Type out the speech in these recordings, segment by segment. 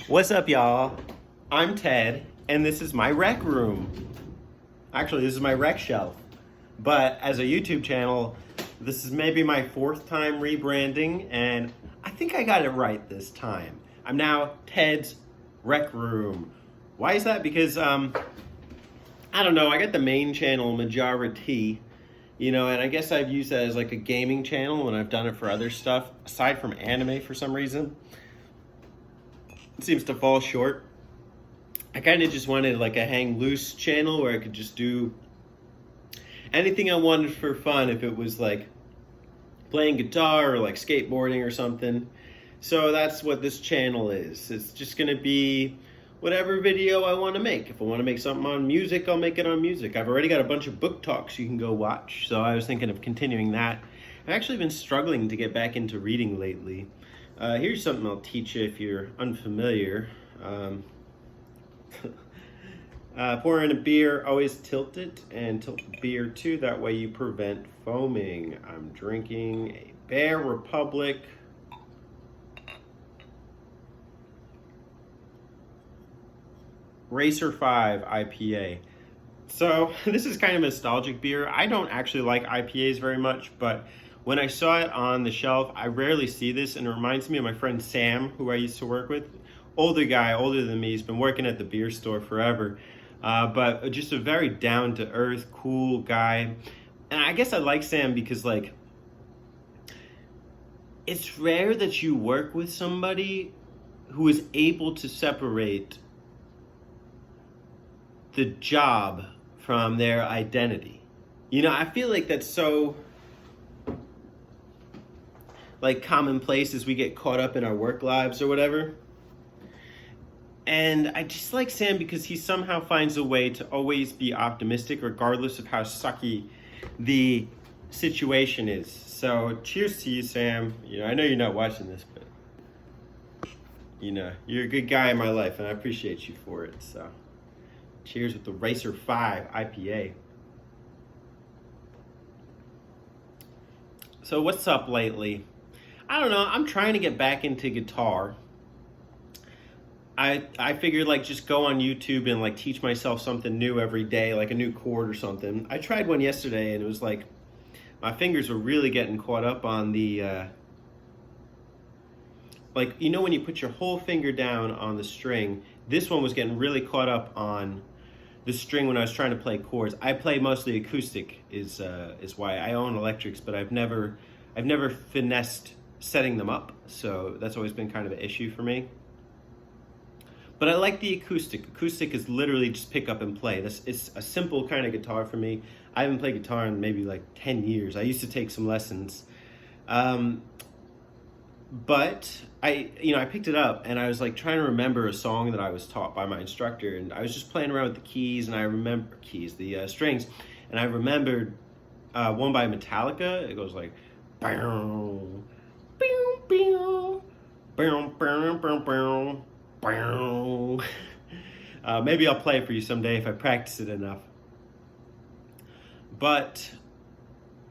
What's up, y'all? I'm Ted, and this is my rec room. Actually, this is my rec shelf. But as a YouTube channel, this is maybe my fourth time rebranding, and I think I got it right this time. I'm now Ted's Rec Room. Why is that? Because, I don't know, I got the main channel majority, and I guess I've used that as like a gaming channel when I've done it for other stuff, aside from anime for some reason. It seems to fall short. I kind of just wanted like a hang loose channel where I could just do anything I wanted for fun, if it was like playing guitar or like skateboarding or something. So that's what this channel is. It's just gonna be whatever video I want to make. If I want to make something on music, I'll make it on music. I've already got a bunch of book talks you can go watch, so I was thinking of continuing that. I've actually been struggling to get back into reading lately. Here's something I'll teach you if you're unfamiliar. Pour in a beer, always tilt it, and tilt the beer too, that way you prevent foaming. I'm drinking a Bear Republic Racer 5 IPA. So this is kind of a nostalgic beer. I don't actually like IPAs very much, but when I saw it on the shelf, I rarely see this, and it reminds me of my friend Sam, who I used to work with. Older guy, older than me. He's been working at the beer store forever, but just a very down-to-earth, cool guy. And I guess I like Sam because, like, it's rare that you work with somebody who is able to separate the job from their identity. I feel like that's so like commonplace as we get caught up in our work lives or whatever. And I just like Sam because he somehow finds a way to always be optimistic regardless of how sucky the situation is. So cheers to you, Sam. I know you're not watching this, but you're a good guy in my life, and I appreciate you for it. So cheers with the Racer 5 IPA. So what's up lately? I don't know. I'm trying to get back into guitar. I figured like just go on YouTube and like teach myself something new every day, like a new chord or something. I tried one yesterday and it was like my fingers were really getting caught up on the like when you put your whole finger down on the string, this one was getting really caught up on the string when I was trying to play chords. I play mostly acoustic is why I own electrics, but I've never finessed setting them up, so that's always been kind of an issue for me. But I like the acoustic. Acoustic is literally just pick up and play. It's a simple kind of guitar for me. I haven't played guitar in maybe like 10 years. I used to take some lessons. But I picked it up and I was like trying to remember a song that I was taught by my instructor, and I was just playing around with the keys, and I remember the strings, and I remembered one by Metallica. It goes like bow, bow, bow, bow, bow, bow, bow, bow. Maybe I'll play it for you someday if I practice it enough. But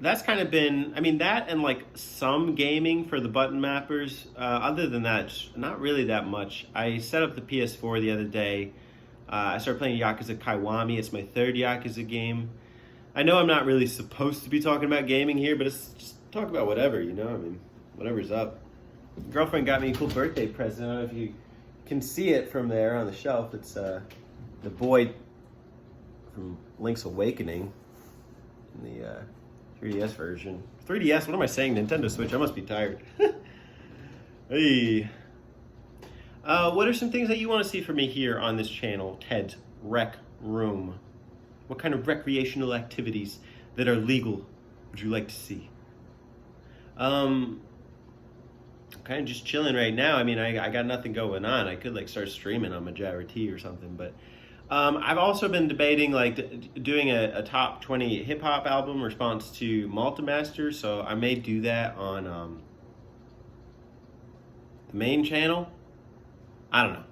that's kind of been, that and like some gaming for the button mappers. Other than that, not really that much. I set up the PS4 the other day. I started playing Yakuza Kiwami. It's my third Yakuza game. I know I'm not really supposed to be talking about gaming here, but it's just talk about whatever, whatever's up. Girlfriend got me a cool birthday present. I don't know if you can see it from there on the shelf. It's the boy from Link's Awakening in the 3DS version. 3DS? What am I saying? Nintendo Switch? I must be tired. Hey. What are some things that you want to see from me here on this channel, Ted's Rec Room? What kind of recreational activities that are legal would you like to see? I'm kind of just chilling right now. I got nothing going on. I could like start streaming on Majority or something, but I've also been debating like doing a top 20 hip hop album response to Multimaster, so I may do that on the main channel. I don't know.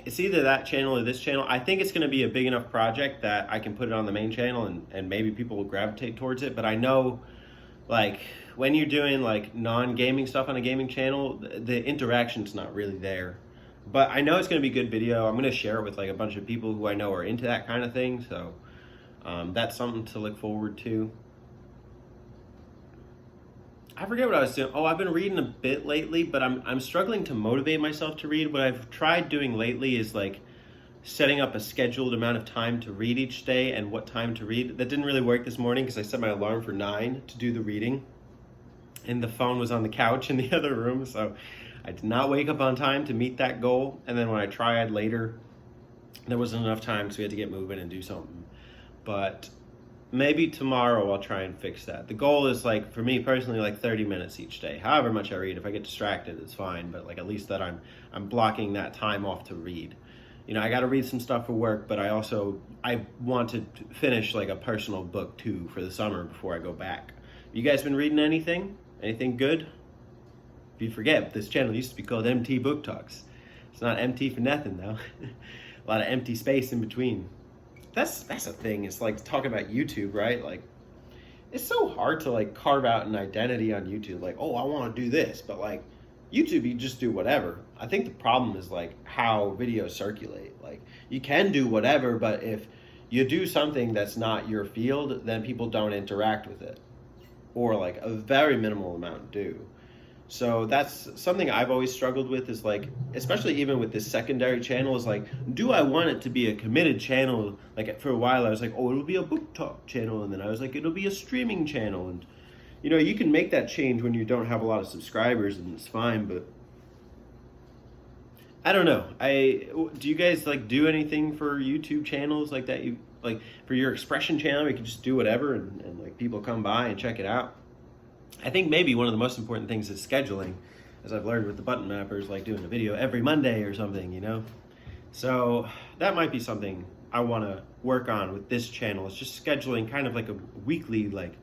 It's either that channel or this channel. I think it's going to be a big enough project that I can put it on the main channel and maybe people will gravitate towards it. But I know, like, when you're doing like non-gaming stuff on a gaming channel, the interaction's not really there. But I know it's going to be good video. I'm going to share it with like a bunch of people who I know are into that kind of thing. So that's something to look forward to. I forget what I was doing. Oh, I've been reading a bit lately, but I'm struggling to motivate myself to read. What I've tried doing lately is like setting up a scheduled amount of time to read each day and what time to read. That didn't really work this morning because I set my alarm for 9 to do the reading, and the phone was on the couch in the other room, so I did not wake up on time to meet that goal. And then when I tried later, there wasn't enough time because we had to get moving and do something. But maybe tomorrow I'll try and fix that. The goal is like, for me personally, like 30 minutes each day. However much I read, if I get distracted, it's fine. But like at least that I'm blocking that time off to read. You know, I got to read some stuff for work, but I want to finish like a personal book too for the summer before I go back. You guys been reading anything? Anything good? If you forget, this channel used to be called MT Book Talks. It's not MT for nothing though. A lot of empty space in between. That's a thing. It's like talking about YouTube, right? Like, it's so hard to like carve out an identity on YouTube. Like, oh, I want to do this, but like YouTube, you just do whatever. I think the problem is like how videos circulate. Like, you can do whatever, but if you do something that's not your field, then people don't interact with it, or like a very minimal amount do. So that's something I've always struggled with, is like, especially even with this secondary channel, is like, do I want it to be a committed channel? Like for a while I was like, oh, it'll be a book talk channel, and then I was like, it'll be a streaming channel. And you know, you can make that change when you don't have a lot of subscribers, and it's fine. But I don't know. Do you guys like do anything for YouTube channels like that? You like for your expression channel, you can just do whatever, and like people come by and check it out. I think maybe one of the most important things is scheduling, as I've learned with the button mappers, like doing a video every Monday or something, you know? So that might be something I want to work on with this channel. It's just scheduling kind of like a weekly like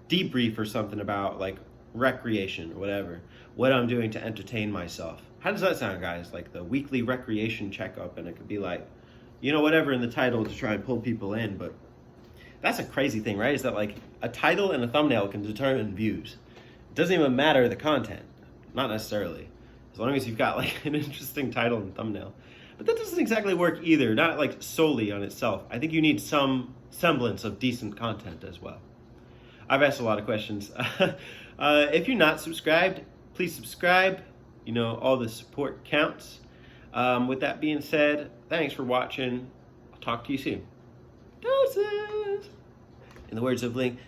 debrief or something about like recreation or whatever, what I'm doing to entertain myself. How does that sound, guys? Like the weekly recreation checkup, and it could be like, you know, whatever in the title to try and pull people in. But that's a crazy thing, right? Is that like a title and a thumbnail can determine views. It doesn't even matter the content, not necessarily, as long as you've got like an interesting title and thumbnail. But that doesn't exactly work either, not like solely on itself. I think you need some semblance of decent content as well. I've asked a lot of questions. If you're not subscribed, please subscribe. You know, all the support counts. With that being said, thanks for watching. I'll talk to you soon. Doses! In the words of Link,